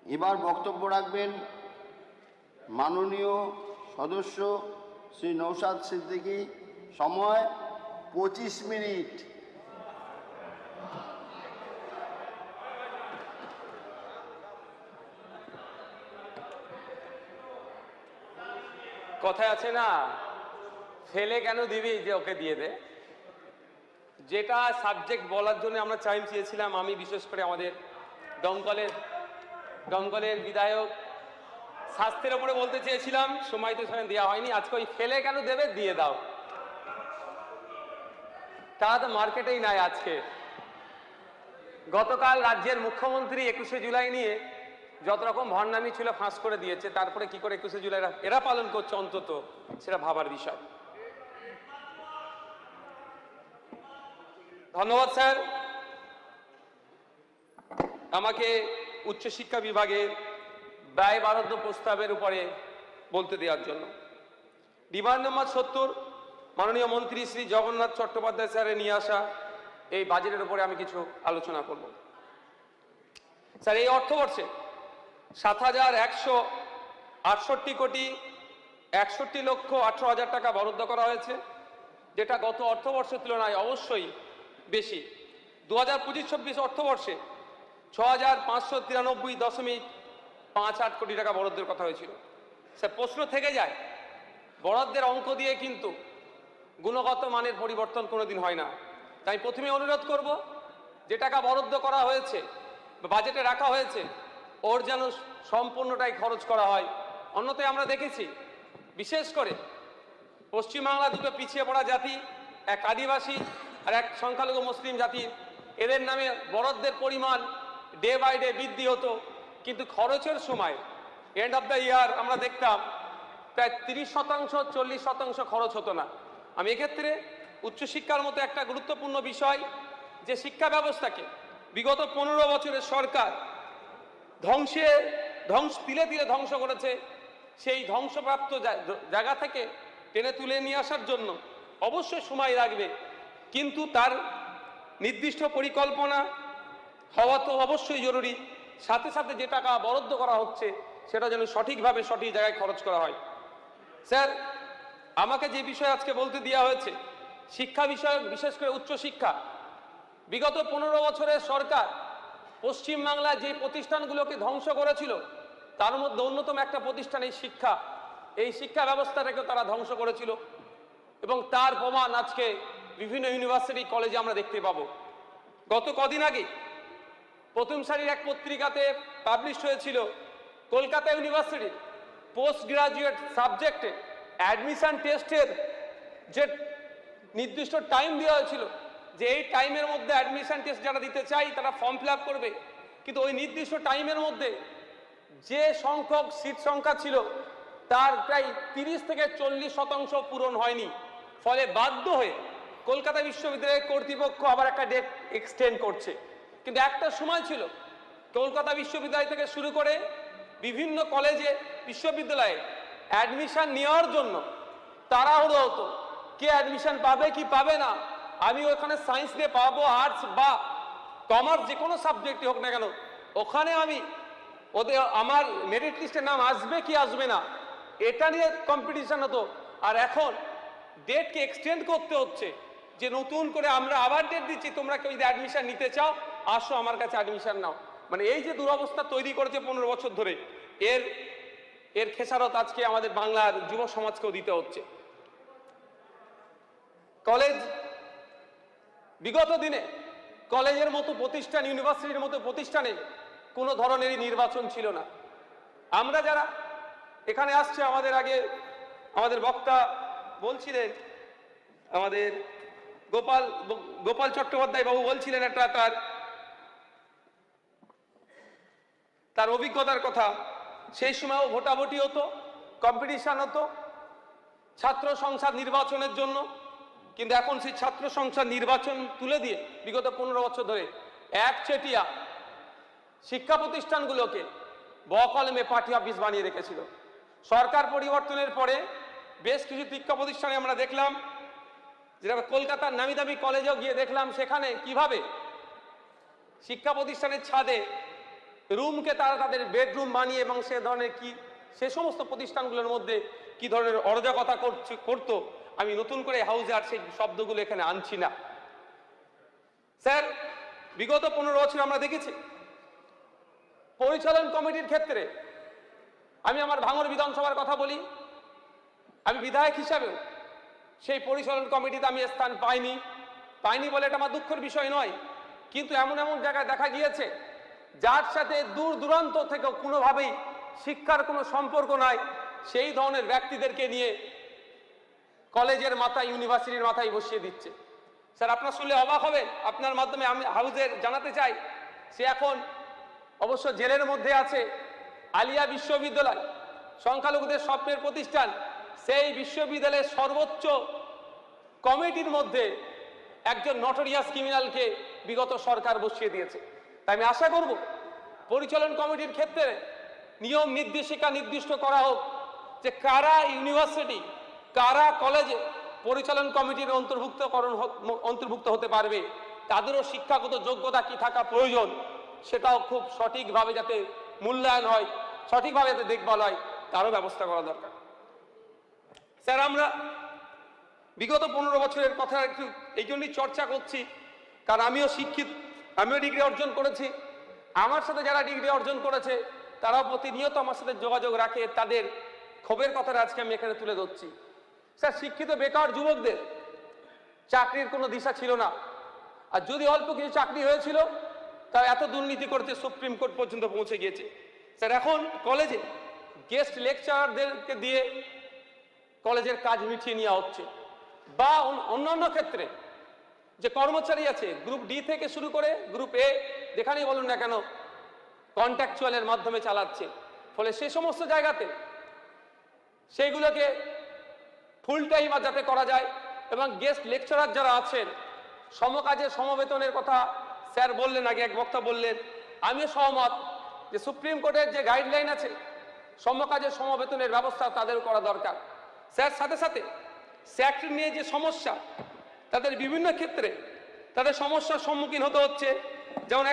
এবার বক্তব্য রাখবেন মাননীয় সদস্য শ্রী নৌশাদ সিদ্দিকী। সময় 25 মিনিট। কথায় আছে না, ফেলে কেন দিবি যে ওকে দিয়ে দে। যেটা সাবজেক্ট বলার জন্য আমরা টাইম চেয়েছিলাম, আমি বিশেষ করে আমাদের দমকলের বিধায়ক স্বাস্থ্যের ওপরে বলতে চেয়েছিলাম, সময় তো সেখানে দেওয়া হয়নি। আজকে ওই ফেলে কেন দেবে দিয়ে দাও, তা তো মার্কেটেই নাই আজকে। গতকাল রাজ্যের মুখ্যমন্ত্রী 21শে জুলাই নিয়ে যত রকম ভণ্ডামি ছিল ফাঁস করে দিয়েছে, তারপরে কি করে 21শে জুলাই এরা পালন করছে অন্তত সেটা ভাবার বিষয়। ধন্যবাদ স্যার আমাকে উচ্চশিক্ষা বিভাগের ব্যয় বরাদ্দ প্রস্তাবের উপরে বলতে দেওয়ার জন্য। ডিমান্ড নম্বর 70 মাননীয় মন্ত্রী শ্রী জগন্নাথ চট্টোপাধ্যায় স্যারের নিয়ে আসা এই বাজেটের উপরে আমি কিছু আলোচনা করব। স্যার, এই অর্থবর্ষে 7,168 কোটি 61,18,000 টাকা বরাদ্দ করা হয়েছে, যেটা গত অর্থবর্ষের তুলনায় অবশ্যই বেশি। 2025-26 অর্থবর্ষে 6,593.58 কোটি টাকা বরাদ্দের কথা হয়েছিল। স্যার, প্রশ্ন থেকে যায়, বরাদ্দের অঙ্ক দিয়ে কিন্তু গুণগত মানের পরিবর্তন কোনোদিন হয় না। তাই প্রথমে অনুরোধ করব, যে টাকা বরাদ্দ করা হয়েছে বা বাজেটে রাখা হয়েছে ওর যেন সম্পূর্ণটাই খরচ করা হয়। অন্যথায় আমরা দেখেছি, বিশেষ করে পশ্চিমবাংলা দুটো পিছিয়ে পড়া জাতি, এক আদিবাসী আর এক সংখ্যালঘু মুসলিম জাতি, এদের নামে বরাদ্দের পরিমাণ ডে বাই ডে বৃদ্ধি হতো, কিন্তু খরচের সময় এন্ড অফ দ্য ইয়ার আমরা দেখতাম প্রায় 30%, 40% খরচ হতো না। আমি এক্ষেত্রে উচ্চশিক্ষার মতো একটা গুরুত্বপূর্ণ বিষয়, যে শিক্ষা ব্যবস্থাকে বিগত 15 বছরের সরকার তিলে তিলে ধ্বংস করেছে, সেই ধ্বংসপ্রাপ্ত জায়গা থেকে টেনে তুলে নিয়ে আসার জন্য অবশ্যই সময় লাগবে, কিন্তু তার নির্দিষ্ট পরিকল্পনা হওয়া তো অবশ্যই জরুরি। সাথে সাথে যে টাকা বরাদ্দ করা হচ্ছে সেটা যেন সঠিকভাবে সঠিক জায়গায় খরচ করা হয়। স্যার, আমাকে যে বিষয় আজকে বলতে দেওয়া হয়েছে শিক্ষা বিষয়ক, বিশেষ করে উচ্চশিক্ষা, বিগত 15 বছরের সরকার পশ্চিমবাংলায় যে প্রতিষ্ঠানগুলোকে ধ্বংস করেছিল তার মধ্যে অন্যতম একটা প্রতিষ্ঠান এই শিক্ষা ব্যবস্থাটাকে তারা ধ্বংস করেছিল, এবং তার প্রমাণ আজকে বিভিন্ন ইউনিভার্সিটি কলেজে আমরা দেখতে পাবো। গত কদিন আগে প্রথম সারির এক পত্রিকাতে পাবলিশ হয়েছিল কলকাতা ইউনিভার্সিটির পোস্ট গ্রাজুয়েট সাবজেক্টে অ্যাডমিশন টেস্টের যে নির্দিষ্ট টাইম দেওয়া হয়েছিল, যে এই টাইমের মধ্যে অ্যাডমিশন টেস্ট যারা দিতে চাই তারা ফর্ম ফিল আপ করবে, কিন্তু ওই নির্দিষ্ট টাইমের মধ্যে যে সংখ্যক সিট সংখ্যা ছিল তার প্রায় 30 থেকে 40% পূরণ হয়নি। ফলে বাধ্য হয়ে কলকাতা বিশ্ববিদ্যালয়ের কর্তৃপক্ষ আবার একটা ডেট এক্সটেন্ড করছে। কিন্তু একটা সময় ছিল কলকাতা বিশ্ববিদ্যালয় থেকে শুরু করে বিভিন্ন কলেজে বিশ্ববিদ্যালয়ে অ্যাডমিশন নেওয়ার জন্য তাড়াহুড়ো হতো, কে অ্যাডমিশন পাবে কি পাবে না। আমি ওখানে সায়েন্স নিয়ে পাবো, আর্টস বা কমার্স, যে কোনো সাবজেক্টই হোক না কেন, ওখানে আমি আমার মেরিট লিস্টের নাম আসবে কি আসবে না এটা নিয়ে কম্পিটিশন হতো। আর এখন ডেটকে এক্সটেন্ড করতে হচ্ছে, যে নতুন করে আমরা আবার ডেট দিচ্ছি, তোমরা কেউ যদি অ্যাডমিশন নিতে চাও আসো আমার কাছে অ্যাডমিশন নাও। মানে এই যে দুরবস্থা তৈরি করেছে 15 বছর ধরে, এর খেসারত আজকে আমাদের বাংলার যুব সমাজকেও দিতে হচ্ছে। কলেজ, বিগত দিনে কলেজের মতো প্রতিষ্ঠান, ইউনিভার্সিটির মতো প্রতিষ্ঠানে কোনো ধরনেরই নির্বাচন ছিল না। আমরা যারা এখানে আসছে, আমাদের আগে আমাদের বক্তা বলছিলেন, আমাদের গোপাল চট্টোপাধ্যায় বাবু বলছিলেন একটা তার অভিজ্ঞতার কথা। সেই সময়ও ভোটাভুটি হতো, কম্পিটিশন হতো ছাত্র সংসদ নির্বাচনের জন্য, কিন্তু এখন সেই ছাত্র সংসদ নির্বাচন তুলে দিয়ে বিগত 15 বছর ধরে একচেটিয়া শিক্ষা প্রতিষ্ঠানগুলোকে বকলমে পার্টি অফিস বানিয়ে রেখেছিল। সরকার পরিবর্তনের পরে বেশ কিছু শিক্ষা প্রতিষ্ঠানে আমরা দেখলাম, যেটা কলকাতার নামি দামি কলেজেও গিয়ে দেখলাম, সেখানে কিভাবে শিক্ষা প্রতিষ্ঠানের ছাদে রুমকে তারা তাদের বেডরুম বানিয়ে এবং সে ধরনের সে সমস্ত প্রতিষ্ঠানগুলোর মধ্যে কি ধরনের অরাজকতা করতো, আমি নতুন করে হাউজে আর সেই শব্দগুলো এখানে আনছি না। স্যার, বিগত 15 বছর আমরা দেখেছি পরিচালন কমিটির ক্ষেত্রে, আমি আমার ভাঙড় বিধানসভার কথা বলি, আমি বিধায়ক হিসাবেও সেই পরিচালন কমিটিতে আমি স্থান পাইনি বলে এটা আমার দুঃখের বিষয় নয়, কিন্তু এমন এমন জায়গায় দেখা গিয়েছে যার সাথে দূর দূরান্ত থেকে কোনোভাবেই শিক্ষার কোনো সম্পর্ক নাই, সেই ধরনের ব্যক্তিদেরকে নিয়ে কলেজের মাথায়, ইউনিভার্সিটির মাথায় বসিয়ে দিচ্ছে। স্যার, আপনার শুনলে অবাক হবেন, আপনার মাধ্যমে আমি হাউজের জানাতে চাই, সে এখন অবশ্য জেলের মধ্যে আছে। আলিয়া বিশ্ববিদ্যালয় সংখ্যালঘুদের স্বপ্নের প্রতিষ্ঠান, সেই বিশ্ববিদ্যালয়ের সর্বোচ্চ কমিটির মধ্যে একজন নটোরিয়াস ক্রিমিনালকে বিগত সরকার বসিয়ে দিয়েছে। তাই আমি আশা করব পরিচালন কমিটির ক্ষেত্রে নিয়ম নির্দেশিকা নির্দিষ্ট করা হোক যে কারা ইউনিভার্সিটি, কারা কলেজে পরিচালন কমিটির অন্তর্ভুক্ত হতে পারবে, তাদেরও শিক্ষাগত যোগ্যতা কি থাকা প্রয়োজন, সেটাও খুব সঠিকভাবে যাতে মূল্যায়ন হয়, সঠিকভাবে যাতে দেখভাল হয়, তারও ব্যবস্থা করা দরকার। স্যার, আমরা বিগত 15 বছরের কথা একটু এই জন্যই চর্চা করছি, কারণ আমিও শিক্ষিত, আমিও ডিগ্রি অর্জন করেছি। আমার সাথে যারা ডিগ্রি অর্জন করেছে তারাও প্রতিনিয়ত আমার সাথে যোগাযোগ রাখে, তাদের ক্ষোভের কথাটা আজকে আমি এখানে তুলে ধরছি। স্যার, শিক্ষিত বেকার যুবকদের চাকরির কোনো দিশা ছিল না, আর যদি অল্প কিছু চাকরি হয়েছিল তা এত দুর্নীতি করতে সুপ্রিম কোর্ট পর্যন্ত পৌঁছে গিয়েছে। স্যার, এখন কলেজে গেস্ট লেকচারারদেরকে দিয়ে কলেজের কাজ মিটিয়ে নেওয়া হচ্ছে, বা অন্যান্য ক্ষেত্রে যে কর্মচারী আছে গ্রুপ ডি থেকে শুরু করে গ্রুপ এ, যেখানেই বলুন না কেন, কন্ট্রাকচুয়ালের মাধ্যমে চালাচ্ছে। ফলে সে সমস্ত জায়গাতে সেইগুলোকে ফুল টাইম যাতে করা যায়, এবং গেস্ট লেকচারার যারা আছেন সমকাজে সমবেতনের কথা স্যার বললেন, আগে এক বক্তা বললেন, আমিও সহমত যে সুপ্রিম কোর্টের যে গাইডলাইন আছে সমকাজে সমবেতনের ব্যবস্থা তাদেরও করা দরকার। স্যার, সাথে সাথে স্যাক্ট নিয়ে যে সমস্যা, তাদের বিভিন্ন ক্ষেত্রে তাদের সমস্যার সম্মুখীন হতে হচ্ছে। যেমন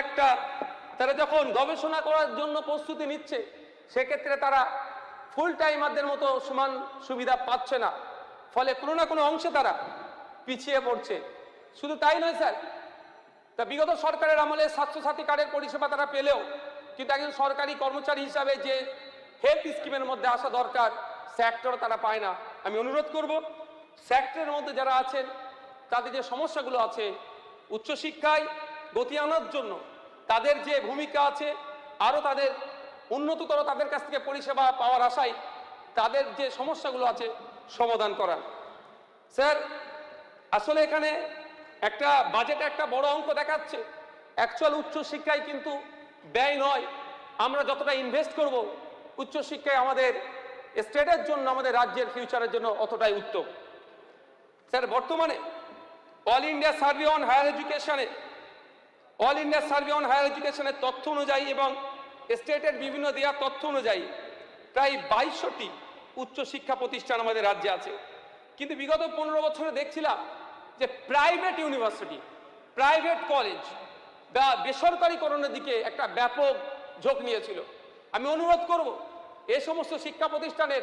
তারা যখন গবেষণা করার জন্য প্রস্তুতি নিচ্ছে, সেক্ষেত্রে তারা ফুল টাইমারদের মতো সমান সুবিধা পাচ্ছে না, ফলে কোনো না কোনো অংশে তারা পিছিয়ে পড়ছে। শুধু তাই নয় স্যার, তা বিগত সরকারের আমলে স্বাস্থ্যসাথী কার্ডের পরিষেবা তারা পেলেও কিন্তু একজন সরকারি কর্মচারী হিসাবে যে হেলথ স্কিমের মধ্যে আসা দরকার, সেক্টর তারা পায় না। আমি অনুরোধ করব সেক্টরের মধ্যে যারা আছেন তাদের যে সমস্যাগুলো আছে, উচ্চশিক্ষায় গতি আনার জন্য তাদের যে ভূমিকা আছে, আরও তাদের উন্নততর তাদের কাছ থেকে পরিষেবা পাওয়ার আশায় তাদের যে সমস্যাগুলো আছে সমাধান করা। স্যার, আসলে এখানে একটা বাজেটে একটা বড় অঙ্ক দেখাচ্ছে, অ্যাকচুয়াল উচ্চশিক্ষায় কিন্তু ব্যয় নয়। আমরা যতটা ইনভেস্ট করব উচ্চশিক্ষায় আমাদের স্টেটের জন্য, আমাদের রাজ্যের ফিউচারের জন্য অতটাই উত্তম। স্যার, বর্তমানে all India survey on higher এডুকেশনের তথ্য অনুযায়ী এবং স্টেটের বিভিন্ন দেওয়া তথ্য অনুযায়ী প্রায় 2200টি উচ্চশিক্ষা প্রতিষ্ঠান আমাদের রাজ্যে আছে। কিন্তু বিগত 15 বছরে দেখছিলাম যে প্রাইভেট ইউনিভার্সিটি, প্রাইভেট কলেজ বা বেসরকারিকরণের দিকে একটা ব্যাপক ঝোঁক নিয়েছিল। আমি অনুরোধ করব এই সমস্ত শিক্ষা প্রতিষ্ঠানের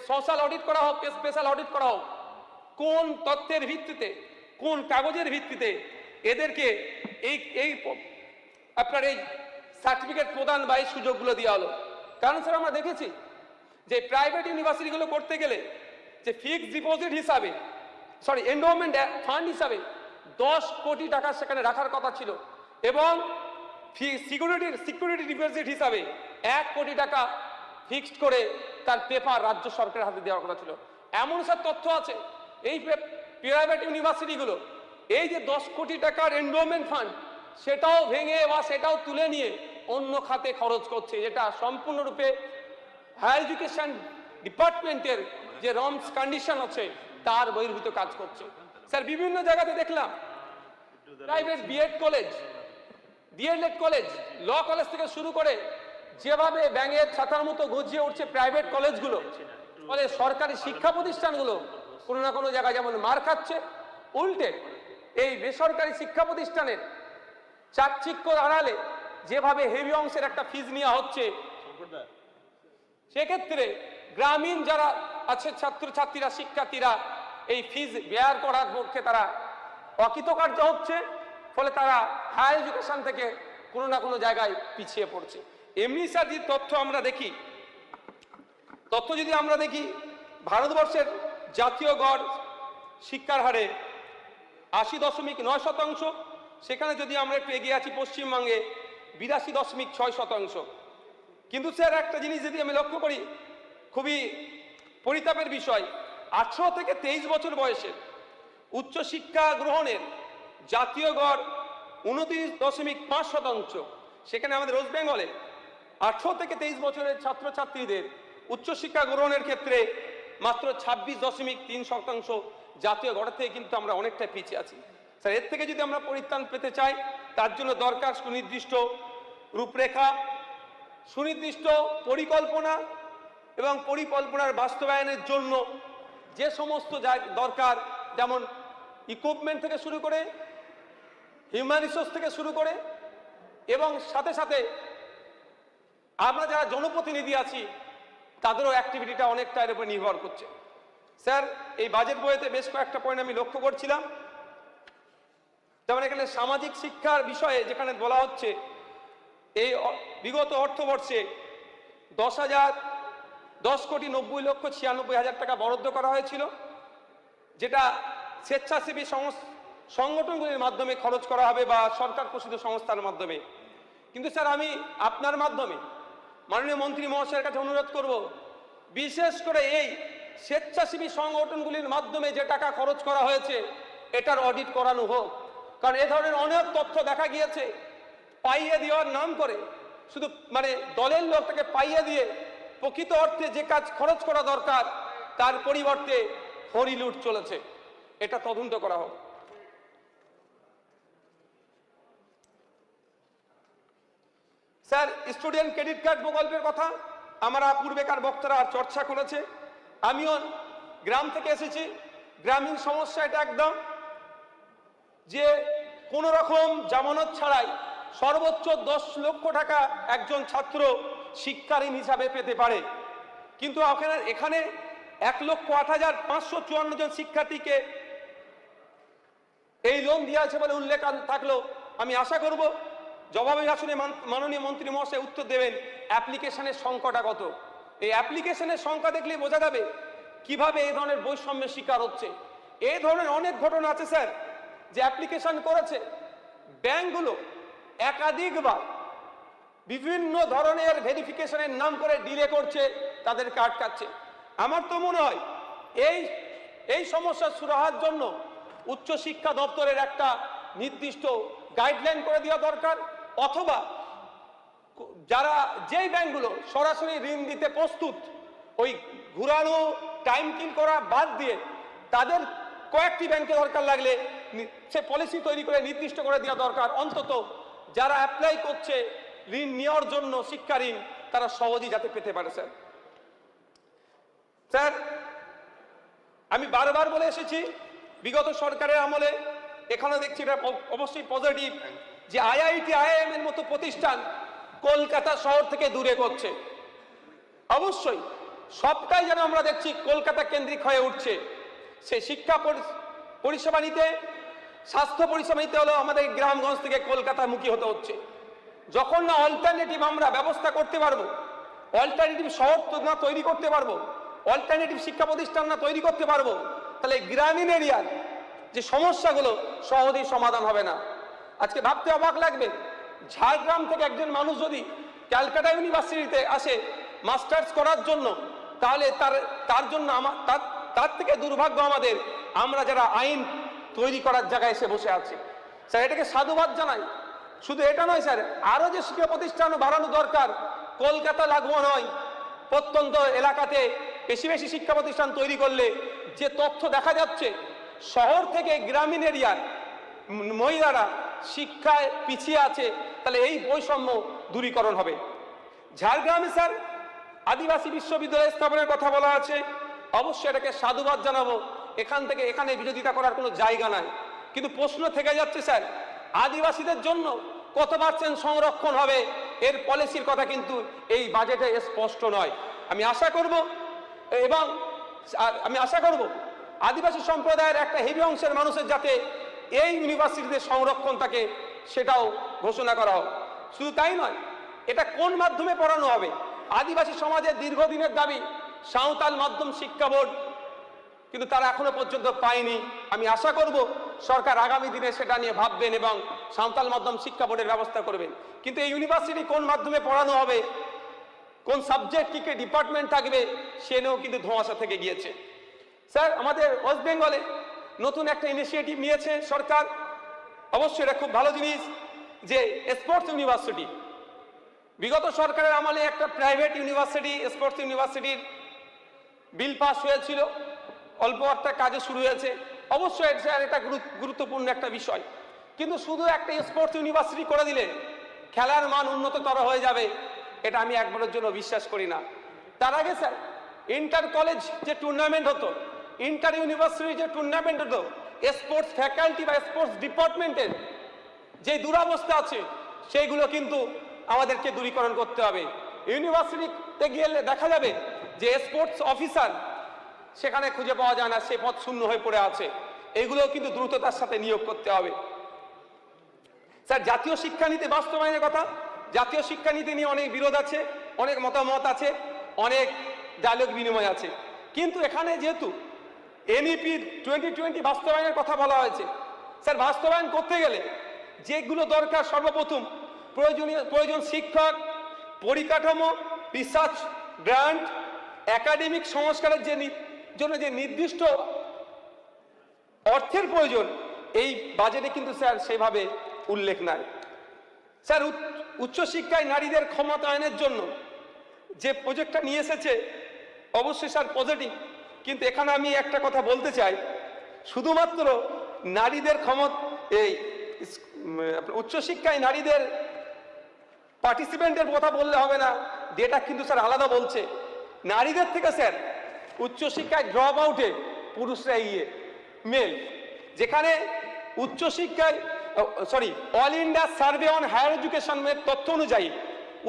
সোশ্যাল অডিট করা হোক, স্পেশাল অডিট করা হোক, কোন তথ্যের ভিত্তিতে, কোন কাগজের ভিত্তিতে এদেরকে এই আপনার এই সার্টিফিকেট প্রদান বা এই সুযোগগুলো দেওয়া হলো। কারণ স্যার, আমরা দেখেছি যে প্রাইভেট ইউনিভার্সিটিগুলো করতে গেলে যে ফিক্সড ডিপোজিট হিসাবে, এন্ডোমেন্ট ফান্ড হিসাবে 10 কোটি টাকা সেখানে রাখার কথা ছিল, এবং সিকিউরিটি ডিপোজিট হিসাবে 1 কোটি টাকা ফিক্সড করে তার পেপার রাজ্য সরকারের হাতে দেওয়ার কথা ছিল। এমন সব তথ্য আছে এই প্রাইভেট ইউনিভার্সিটিগুলো এই যে 10 কোটি টাকার এন্ডোমেন্ট ফান্ড, সেটাও ভেঙে বা সেটাও তুলে নিয়ে অন্য খাতে খরচ করছে, যেটা সম্পূর্ণরূপে হায়ার এডুকেশন ডিপার্টমেন্টের যে রমস কন্ডিশন আছে তার বহির্ভূত কাজ করছে। স্যার, বিভিন্ন জায়গাতে দেখলাম private BEd college, DElEd college, law college থেকে শুরু করে যেভাবে ব্যাঙের ছাতার মতো গজিয়ে উঠছে প্রাইভেট কলেজগুলো, ফলে সরকারি শিক্ষা প্রতিষ্ঠানগুলো কোনো না কোনো জায়গায় যেমন মার খাচ্ছে, উল্টে এই বেসরকারি শিক্ষা প্রতিষ্ঠানের চাকচিক্য আড়ালে যেভাবে হেভি অংশের একটা ফিজ নেওয়া হচ্ছে, সেক্ষেত্রে গ্রামীণ যারা আছে ছাত্রছাত্রীরা, শিক্ষার্থীরা এই ফিজ বেয়ার করার পক্ষে তারা অকৃতকার্য হচ্ছে, ফলে তারা হায়ার এডুকেশন থেকে কোনো না কোনো জায়গায় পিছিয়ে পড়ছে। এমনি স্যার যদি তথ্য যদি আমরা দেখি ভারতবর্ষের জাতীয় গড় শিক্ষার হারে 80.9%, সেখানে যদি আমরা একটু এগিয়ে আছি পশ্চিমবঙ্গে 82.6%। কিন্তু স্যার একটা জিনিস যদি আমি লক্ষ্য করি, খুবই পরিতাপের বিষয়, 18 থেকে 23 বছর বয়সে উচ্চশিক্ষা গ্রহণের জাতীয় গড় 29.5%। সেখানে আমাদের ওয়েস্ট বেঙ্গলে 18 থেকে 23 বছরের ছাত্রছাত্রীদের উচ্চশিক্ষা গ্রহণের ক্ষেত্রে মাত্র 26.3% জাতীয় গড় থেকে কিন্তু আমরা অনেকটা পিছিয়ে আছি। স্যার এর থেকে যদি আমরা পরিত্রাণ পেতে চাই, তার জন্য দরকার সুনির্দিষ্ট রূপরেখা, সুনির্দিষ্ট পরিকল্পনা এবং পরিকল্পনার বাস্তবায়নের জন্য যে সমস্ত দরকার, যেমন ইকুইপমেন্ট থেকে শুরু করে, হিউম্যান রিসোর্স থেকে শুরু করে, এবং সাথে সাথে আমরা যারা জনপ্রতিনিধি আছি তাদেরও অ্যাক্টিভিটিটা অনেকটা এর উপর নির্ভর করছে। স্যার এই বাজেট বইতে বেশ কয়েকটা পয়েন্ট আমি লক্ষ্য করছিলাম, যেমন এখানে সামাজিক শিক্ষার বিষয়ে যেখানে বলা হচ্ছে এই বিগত অর্থবর্ষে 10,90,96,96,000 টাকা বরাদ্দ করা হয়েছিল, যেটা স্বেচ্ছাসেবী সংগঠনগুলির মাধ্যমে খরচ করা হবে বা সরকার পোষিত সংস্থার মাধ্যমে। কিন্তু স্যার আমি আপনার মাধ্যমে মাননীয় মন্ত্রী মহাশয়ের কাছে অনুরোধ করব, বিশেষ করে এই স্বেচ্ছাসেবী সংগঠনগুলির মাধ্যমে যে টাকা খরচ করা হয়েছে এটার অডিট করানো হোক। কারণ এ ধরনের অনেক তথ্য দেখা গিয়েছে, পাইয়ে দেওয়ার নাম করে শুধু দলের লোকটাকে পাইয়ে দিয়ে প্রকৃত অর্থে যে কাজ খরচ করা দরকার তার পরিবর্তে হরিলুট চলেছে, এটা তদন্ত করা হোক। স্যার স্টুডেন্ট ক্রেডিট কার্ড প্রকল্পের কথা আমরা পূর্বেকার বক্তারা চর্চা করেছে, আমিও গ্রাম থেকে এসেছি, গ্রামীণ সমস্যা এটা একদম, যে কোনো রকম জামানত ছাড়াই সর্বোচ্চ 10 লক্ষ টাকা একজন ছাত্র শিক্ষা ঋণ হিসাবে পেতে পারে। কিন্তু এখানে 1,08,554 জন শিক্ষার্থীকে এই লোন দেওয়া আছে বলে উল্লেখ থাকলেও আমি আশা করব জবাবে আসলে মাননীয় মন্ত্রী মহাশয় উত্তর দেবেন অ্যাপ্লিকেশনের সংখ্যাটা কত। এই অ্যাপ্লিকেশনের সংখ্যা দেখলে বোঝা যাবে কিভাবে এই ধরনের বৈষম্যের শিকার হচ্ছে। এই ধরনের অনেক ঘটনা আছে স্যার, যে অ্যাপ্লিকেশন করেছে, ব্যাংকগুলো একাধিকবার বিভিন্ন ধরনের ভেরিফিকেশনের নাম করে ডিলে করছে, তাদেরকে আটকাচ্ছে। আমার তো মনে হয় এই সমস্যার সুরাহার জন্য উচ্চশিক্ষা দপ্তরের একটা নির্দিষ্ট গাইডলাইন করে দেওয়া দরকার, অথবা যারা যেই ব্যাংকগুলো সরাসরি ঋণ দিতে প্রস্তুত, ওই ঘুরানো টাইম কিল করা বাদ দিয়ে তাদের কয়েকটি ব্যাংকে দরকার লাগলে সে পলিসি তৈরি করে নির্দিষ্ট করে দেওয়া দরকার, অন্তত যারা অ্যাপ্লাই করছে ঋণ নেওয়ার জন্য শিক্ষা ঋণ তারা সহজেই যাতে পেতে পারে। স্যার আমি বারবার বলে এসেছি, বিগত সরকারের আমলে এখানে দেখছি এটা অবশ্যই পজিটিভ, যে আইআইটি আইআইএম এর মতো প্রতিষ্ঠান কলকাতা শহর থেকে দূরে করছে। অবশ্যই সবটাই যেন আমরা দেখছি কলকাতা কেন্দ্রিক হয়ে উঠছে। সে শিক্ষা পরিষেবা নিতে, স্বাস্থ্য পরিষেবা নিতে হলেও আমাদের গ্রামগঞ্জ থেকে কলকাতামুখী হতে হচ্ছে। যখন না অল্টারনেটিভ আমরা ব্যবস্থা করতে পারবো, অল্টারনেটিভ শহর না তৈরি করতে পারবো, অল্টারনেটিভ শিক্ষা প্রতিষ্ঠান না তৈরি করতে পারবো, তাহলে গ্রামীণ এরিয়ার যে সমস্যাগুলো সহজেই সমাধান হবে না। আজকে ভাবতে অবাক লাগবে, ঝাড়গ্রাম থেকে একজন মানুষ যদি ক্যালকাটা ইউনিভার্সিটিতে আসে মাস্টার্স করার জন্য, তাহলে তার জন্য তার থেকে দুর্ভাগ্য আমাদের, আমরা যারা আইন তৈরি করার জায়গায় এসে বসে আছি। স্যার এটাকে সাধুবাদ জানাই। শুধু এটা নয় স্যার, আরো যে শিক্ষা প্রতিষ্ঠান বাড়ানো দরকার, কলকাতা লাগোয়া নয়, প্রত্যন্ত এলাকাতে বেশি বেশি শিক্ষা প্রতিষ্ঠান তৈরি করলে যে তথ্য দেখা যাচ্ছে, শহর থেকে গ্রামীণ এরিয়ার মহিলারা শিক্ষায় পিছিয়ে আছে, তাহলে এই বৈষম্য দূরীকরণ হবে। ঝাড়গ্রামে স্যার আদিবাসী বিশ্ববিদ্যালয় স্থাপনের কথা বলা আছে, অবশ্যই এটাকে সাধুবাদ জানাবো। এখানে বিরোধিতা করার কোনো জায়গা নাই, কিন্তু প্রশ্ন থেকে যাচ্ছে স্যার, আদিবাসীদের জন্য কত পার্সেন্ট সংরক্ষণ হবে এর পলিসির কথা কিন্তু এই বাজেটে স্পষ্ট নয়। আমি আশা করব আদিবাসী সম্প্রদায়ের একটা হেভি অংশের মানুষের যাতে এই ইউনিভার্সিটিতে সংরক্ষণ থাকে সেটাও ঘোষণা করা হোক। শুধু তাই নয়, এটা কোন মাধ্যমে পড়ানো হবে? আদিবাসী সমাজের দীর্ঘদিনের দাবি সাঁওতাল মাধ্যম শিক্ষা বোর্ড, কিন্তু তারা এখনো পর্যন্ত পায়নি। আমি আশা করব সরকার আগামী দিনে সেটা নিয়ে ভাববেন এবং সাঁওতাল মাধ্যম শিক্ষা বোর্ডের ব্যবস্থা করবেন। কিন্তু এই ইউনিভার্সিটি কোন মাধ্যমে পড়ানো হবে, কোন সাবজেক্ট কি কি ডিপার্টমেন্ট থাকবে, সে নিয়েও কিন্তু ধোঁয়াশা থেকে গিয়েছে। স্যার, আমাদের ওয়েস্ট বেঙ্গলে নতুন একটা ইনিশিয়েটিভ নিয়েছে সরকার, অবশ্যই এটা খুব ভালো জিনিস, যে স্পোর্টস ইউনিভার্সিটি। বিগত সরকারের আমলে একটা প্রাইভেট ইউনিভার্সিটি, স্পোর্টস ইউনিভার্সিটির বিল পাস হয়েছিল, অল্প একটা কাজে শুরু হয়েছে। অবশ্যই স্যার এটা গুরুত্বপূর্ণ একটা বিষয়, কিন্তু শুধু একটা স্পোর্টস ইউনিভার্সিটি করে দিলে খেলার মান উন্নততর হয়ে যাবে এটা আমি একবারের জন্য বিশ্বাস করি না। তার আগে স্যার ইন্টার কলেজ যে টুর্নামেন্ট হতো, ইন্টার ইউনিভার্সিটি যে টুর্নামেন্ট হতো, স্পোর্টস ফ্যাকাল্টি বা স্পোর্টস ডিপার্টমেন্টের যে দুরবস্থা আছে সেইগুলো কিন্তু আমাদেরকে দূরীকরণ করতে হবে। ইউনিভার্সিটিতে গেলে দেখা যাবে যে স্পোর্টস অফিসার সেখানে খুঁজে পাওয়া যায় না, সে পদ শূন্য হয়ে পড়ে আছে। এগুলোও কিন্তু দ্রুততার সাথে নিয়োগ করতে হবে। স্যার, জাতীয় শিক্ষানীতি বাস্তবায়নের কথা, জাতীয় শিক্ষানীতি নিয়ে অনেক বিরোধ আছে, অনেক মতামত আছে, অনেক ডায়লগ বিনিময় আছে, কিন্তু এখানে যেহেতু এনইপি 2020 বাস্তবায়নের কথা বলা হয়েছে, স্যার বাস্তবায়ন করতে গেলে যেগুলো দরকার, সর্বপ্রথম প্রয়োজন শিক্ষক, পরিকাঠামো, রিসার্চ গ্রান্ট, একাডেমিক সংস্কারের জন্য যে নির্দিষ্ট অর্থের প্রয়োজন, এই বাজেটে কিন্তু স্যার সেভাবে উল্লেখ নাই। স্যার, উচ্চশিক্ষায় নারীদের ক্ষমতায়নের জন্য যে প্রজেক্টটা নিয়ে এসেছে অবশ্যই স্যার পজিটিভ, কিন্তু এখানে আমি একটা কথা বলতে চাই, শুধুমাত্র নারীদের উচ্চশিক্ষায় নারীদের পার্টিসিপেন্টের কথা বললে হবে না, ডেটা কিন্তু স্যার আলাদা বলছে। নারীদের থেকে স্যার উচ্চশিক্ষায় ড্রপ আউটে পুরুষরা মেল, যেখানে উচ্চশিক্ষায় all India survey on higher এডুকেশনের তথ্য অনুযায়ী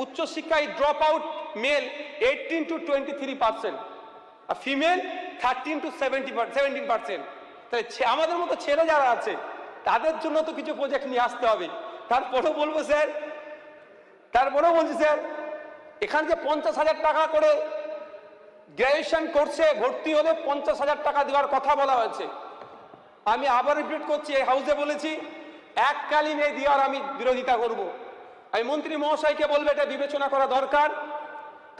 উচ্চশিক্ষায় ড্রপ আউট মেল 18 to 23%, আর ফিমেল 13 to 17%। তাহলে আমাদের মতো ছেলে যারা আছে তাদের জন্য তো কিছু প্রজেক্ট নিয়ে আসতে হবে। তারপরেও বলছি স্যার, এখানে যে 50,000 টাকা করে গ্র্যাজুয়েশন কোর্সে ভর্তি হলে 50,000 টাকা দেওয়ার কথা বলা হয়েছে। আমি আবার রিপিট করছি, এই হাউসে বলেছি, এককালীন এই দেওয়ার আমি বিরোধিতা করব। আমি মন্ত্রী মহাশয়কে বলবো এটা বিবেচনা করা দরকার,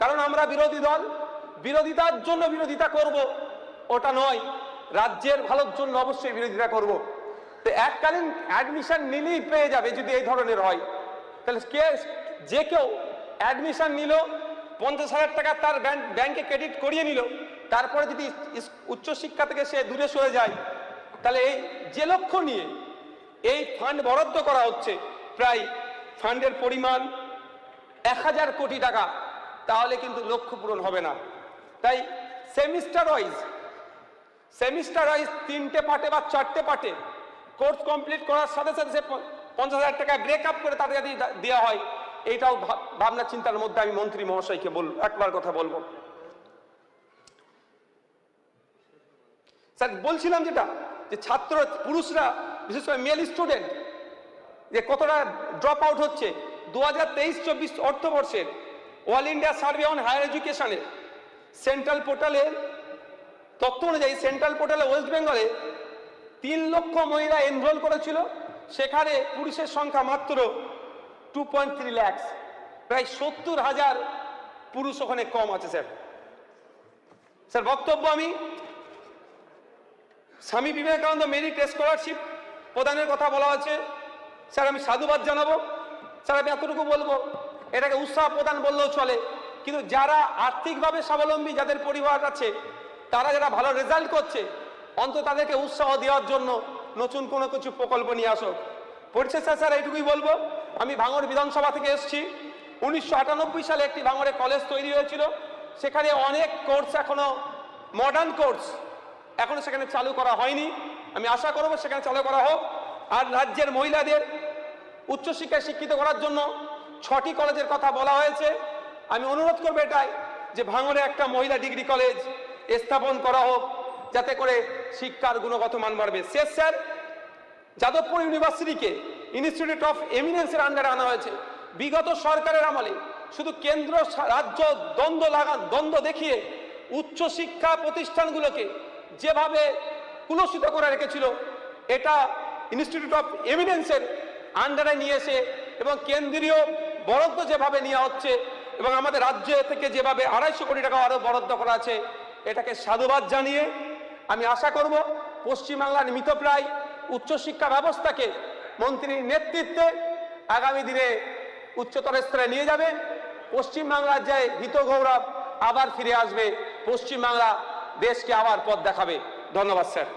কারণ আমরা বিরোধী দল, বিরোধিতার জন্য বিরোধিতা করব ওটা নয়, রাজ্যের ভালোর জন্য অবশ্যই বিরোধিতা করব। তো এককালীন অ্যাডমিশন নিলেই পেয়ে যাবে যদি এই ধরনের হয়, তাহলে যে কেউ অ্যাডমিশন নিল, 50,000 টাকা তার ব্যাংকে ক্রেডিট করিয়ে নিল, তারপরে যদি উচ্চশিক্ষা থেকে সে দূরে সরে যায়, তাহলে এই যে লক্ষ্য নিয়ে এই ফান্ড বরাদ্দ করা হচ্ছে, প্রায় ফান্ডের পরিমাণ 1000 কোটি টাকা, তাহলে কিন্তু লক্ষ্য পূরণ হবে না। তাই সেমিস্টার ওয়াইজ 3টে পার্টে বা 4টে পার্টে কোর্স কমপ্লিট করার সাথে সাথে সে 50,000 টাকা ব্রেকআপ করে তাদের যদি দেওয়া হয়, এইটাও ভাবনা চিন্তার মধ্যে আমি মন্ত্রী মহাশয়কে একবার কথা বলবো। স্যার, বলছিলাম যেটা, যে ছাত্র পুরুষরা বিশেষ করে মেল স্টুডেন্ট যে কতটা ড্রপ আউট হচ্ছে, 2023-24 অর্থবর্ষের all India survey on higher এডুকেশনের সেন্ট্রাল পোর্টালের তথ্য অনুযায়ী, সেন্ট্রাল পোর্টালে ওয়েস্ট বেঙ্গলে 3 লক্ষ মহিলা এনরোল করেছিল, সেখানে পুরুষের সংখ্যা মাত্র 2.3 লাখ, প্রায় 70,000 পুরুষ ওখানে কম আছে। স্যার বক্তব্য, আমি স্বামী বিবেকানন্দ মেরিট স্কলারশিপ প্রদানের কথা বলা হয়েছে, স্যার আমি সাধুবাদ জানাবো। স্যার আমি এতটুকু বলবো, এটাকে উৎসাহ প্রদান বললেও চলে, কিন্তু যারা আর্থিকভাবে স্বাবলম্বী, যাদের পরিবার আছে, তারা যারা ভালো রেজাল্ট করছে, অন্তত তাদেরকে উৎসাহ দেওয়ার জন্য নতুন কোনো কিছু প্রকল্প নিয়ে আসো। পরিশেষে স্যার এইটুকুই বলবো, আমি ভাঙড় বিধানসভা থেকে এসেছি। 1998 সালে একটি ভাঙড়ে কলেজ তৈরি হয়েছিল, সেখানে অনেক কোর্স এখনো মডার্ন কোর্স এখনো সেখানে চালু করা হয়নি। আমি আশা করব সেখানে চালু করা হোক। আর রাজ্যের মহিলাদের উচ্চশিক্ষায় শিক্ষিত করার জন্য 6টি কলেজের কথা বলা হয়েছে। আমি অনুরোধ করবো এটাই যে ভাঙড়ে একটা মহিলা ডিগ্রি কলেজ স্থাপন করা হোক, যাতে করে শিক্ষার গুণগত মান বাড়বে। শেষ স্যার, যাদবপুর ইউনিভার্সিটিকে ইনস্টিটিউট অফ এমিনেন্সের আন্ডারে আনা হয়েছে। বিগত সরকারের আমলে শুধু কেন্দ্র রাজ্য দ্বন্দ্ব দেখিয়ে উচ্চশিক্ষা প্রতিষ্ঠানগুলোকে যেভাবে কুলসিত করে রেখেছিল, এটা ইনস্টিটিউট অফ এমিনেন্সের আন্ডারে নিয়ে এসে এবং কেন্দ্রীয় বরাদ্দ যেভাবে নেওয়া হচ্ছে এবং আমাদের রাজ্য থেকে যেভাবে 250 কোটি টাকা আরও বরাদ্দ করা আছে, এটাকে সাধুবাদ জানিয়ে আমি আশা করব পশ্চিমবাংলার মৃতপ্রায় উচ্চশিক্ষা ব্যবস্থাকে মন্ত্রীর নেতৃত্বে আগামী দিনে উচ্চতর স্তরে নিয়ে যাবে। পশ্চিমবাংলার যে হিত গৌরব আবার ফিরে আসবে, পশ্চিমবাংলা দেশকে আবার পথ দেখাবে। ধন্যবাদ স্যার।